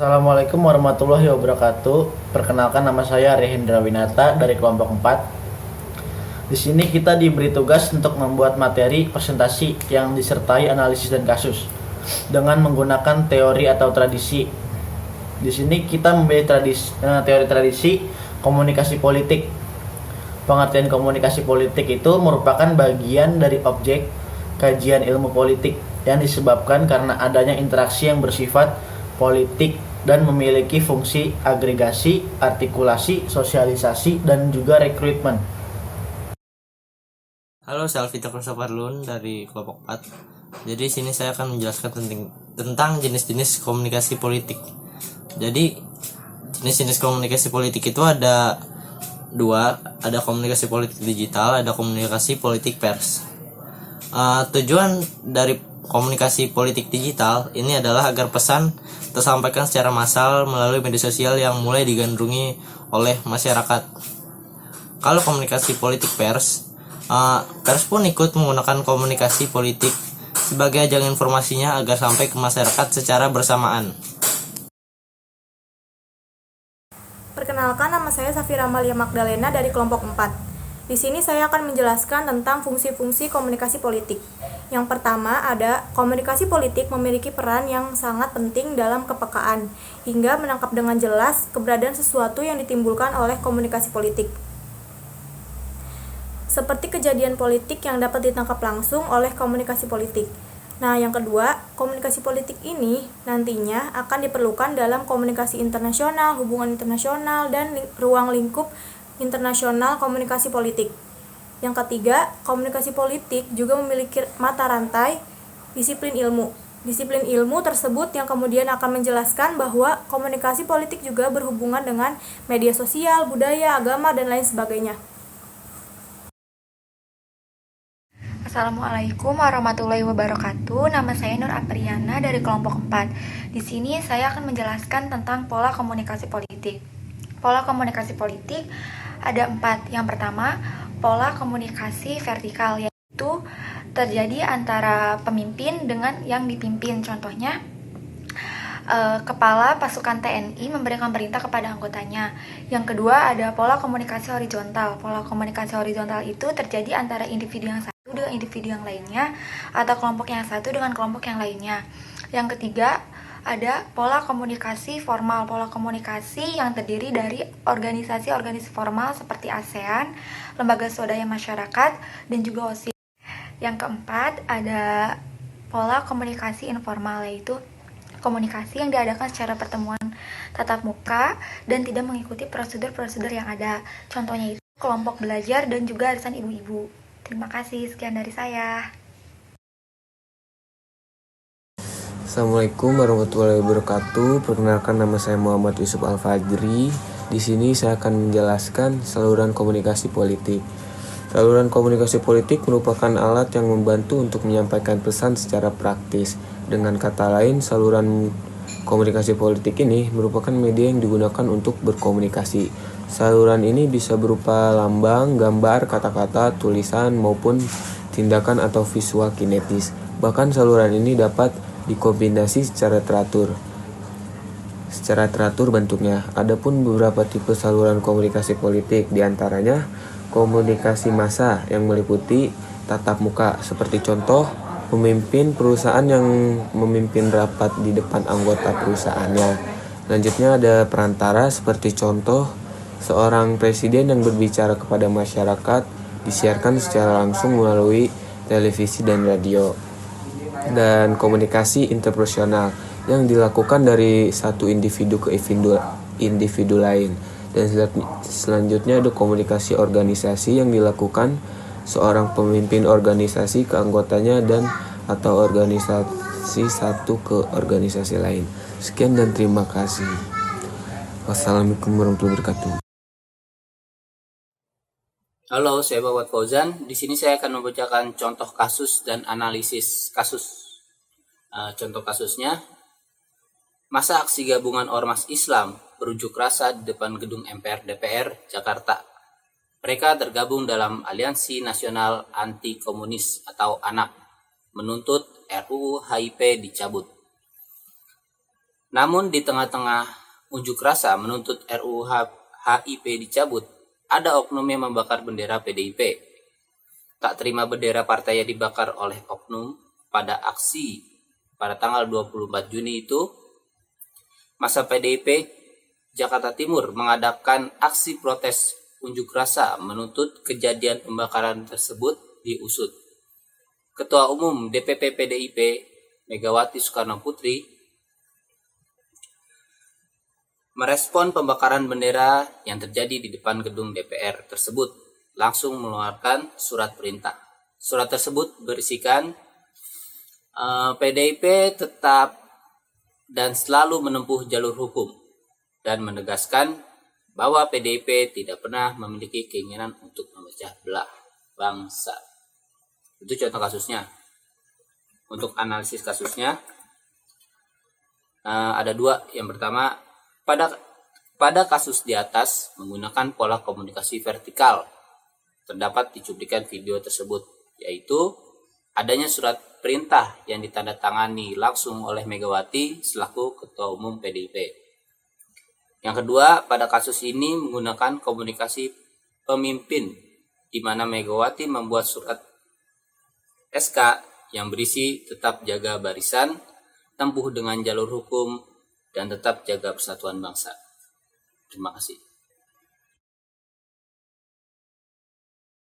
Assalamualaikum warahmatullahi wabarakatuh. Perkenalkan, nama saya Rehendra Winata dari kelompok 4. Di sini kita diberi tugas untuk membuat materi presentasi yang disertai analisis dan kasus dengan menggunakan teori atau tradisi. Di sini kita membahas teori tradisi komunikasi politik. Pengertian komunikasi politik itu merupakan bagian dari objek kajian ilmu politik yang disebabkan karena adanya interaksi yang bersifat politik dan memiliki fungsi agregasi, artikulasi, sosialisasi, dan juga rekrutmen. Halo, saya Alvita Christopher dari kelompok 4. Jadi sini saya akan menjelaskan tentang jenis-jenis komunikasi politik. Jadi jenis-jenis komunikasi politik itu ada dua, ada komunikasi politik digital, ada komunikasi politik pers. Tujuan dari komunikasi politik digital ini adalah agar pesan tersampaikan secara massal melalui media sosial yang mulai digandrungi oleh masyarakat. Kalau komunikasi politik pers, pers pun ikut menggunakan komunikasi politik sebagai ajang informasinya agar sampai ke masyarakat secara bersamaan. Perkenalkan, nama saya Safira Malia Magdalena dari kelompok 4. Di sini saya akan menjelaskan tentang fungsi-fungsi komunikasi politik. Yang pertama, ada komunikasi politik memiliki peran yang sangat penting dalam kepekaan, hingga menangkap dengan jelas keberadaan sesuatu yang ditimbulkan oleh komunikasi politik. Seperti kejadian politik yang dapat ditangkap langsung oleh komunikasi politik. Nah, yang kedua, komunikasi politik ini nantinya akan diperlukan dalam komunikasi internasional, hubungan internasional, dan ruang lingkup internasional komunikasi politik. Yang ketiga, komunikasi politik juga memiliki mata rantai disiplin ilmu. Disiplin ilmu tersebut yang kemudian akan menjelaskan bahwa komunikasi politik juga berhubungan dengan media sosial, budaya, agama, dan lain sebagainya. Assalamualaikum warahmatullahi wabarakatuh. Nama saya Nur Apriana dari kelompok 4. Di sini saya akan menjelaskan tentang pola komunikasi politik. Pola komunikasi politik ada 4. Yang pertama, pola komunikasi vertikal, yaitu terjadi antara pemimpin dengan yang dipimpin. Contohnya, kepala pasukan TNI memberikan perintah kepada anggotanya. Yang kedua, ada pola komunikasi horizontal. Pola komunikasi horizontal itu terjadi antara individu yang satu dengan individu yang lainnya, atau kelompok yang satu dengan kelompok yang lainnya. Yang ketiga, ada pola komunikasi formal. Pola komunikasi yang terdiri dari organisasi-organisasi formal seperti ASEAN, lembaga swadaya masyarakat, dan juga OSIS. Yang keempat, ada pola komunikasi informal, yaitu komunikasi yang diadakan secara pertemuan tatap muka dan tidak mengikuti prosedur-prosedur yang ada. Contohnya itu kelompok belajar dan juga arisan ibu-ibu. Terima kasih, sekian dari saya. Assalamualaikum warahmatullahi wabarakatuh. Perkenalkan, nama saya Muhammad Yusuf Al-Fajri. Di sini saya akan menjelaskan saluran komunikasi politik. Saluran komunikasi politik merupakan alat yang membantu untuk menyampaikan pesan secara praktis. Dengan kata lain, saluran komunikasi politik ini merupakan media yang digunakan untuk berkomunikasi. Saluran ini bisa berupa lambang, gambar, kata-kata, tulisan, maupun tindakan atau visual kinetis. Bahkan saluran ini dapat dikombinasi secara teratur bentuknya. Adapun beberapa tipe saluran komunikasi politik, diantaranya komunikasi massa yang meliputi tatap muka, seperti contoh pemimpin perusahaan yang memimpin rapat di depan anggota perusahaannya. Selanjutnya ada perantara, seperti contoh seorang presiden yang berbicara kepada masyarakat disiarkan secara langsung melalui televisi dan radio. Dan komunikasi interpersonal yang dilakukan dari satu individu ke individu lain. Dan selanjutnya ada komunikasi organisasi yang dilakukan seorang pemimpin organisasi ke anggotanya dan atau organisasi satu ke organisasi lain. Sekian dan terima kasih. Wassalamualaikum warahmatullahi wabarakatuh. Halo, saya Babat Fauzan. Di sini saya akan membacakan contoh kasus dan analisis kasus. Contoh kasusnya, masa aksi gabungan Ormas Islam berunjuk rasa di depan gedung MPR DPR Jakarta. Mereka tergabung dalam Aliansi Nasional Anti Komunis atau ANAK, menuntut RUU HIP dicabut. Namun di tengah-tengah unjuk rasa menuntut RUU HIP dicabut, ada oknum yang membakar bendera PDIP. Tak terima bendera partai yang dibakar oleh oknum pada aksi pada tanggal 24 Juni itu, masa PDIP Jakarta Timur mengadakan aksi protes unjuk rasa menuntut kejadian pembakaran tersebut diusut. Ketua Umum DPP PDIP Megawati Soekarno Putri merespon pembakaran bendera yang terjadi di depan gedung DPR tersebut, langsung mengeluarkan surat perintah. Surat tersebut berisikan PDIP tetap dan selalu menempuh jalur hukum dan menegaskan bahwa PDIP tidak pernah memiliki keinginan untuk memecah belah bangsa. Itu contoh kasusnya. Untuk analisis kasusnya ada dua. Yang pertama, pada kasus di atas menggunakan pola komunikasi vertikal. Terdapat di cuplikan video tersebut, yaitu adanya surat perintah yang ditandatangani langsung oleh Megawati selaku Ketua Umum PDIP. Yang kedua, pada kasus ini menggunakan komunikasi pemimpin, di mana Megawati membuat surat SK yang berisi tetap jaga barisan, tempuh dengan jalur hukum, dan tetap jaga persatuan bangsa. Terima kasih.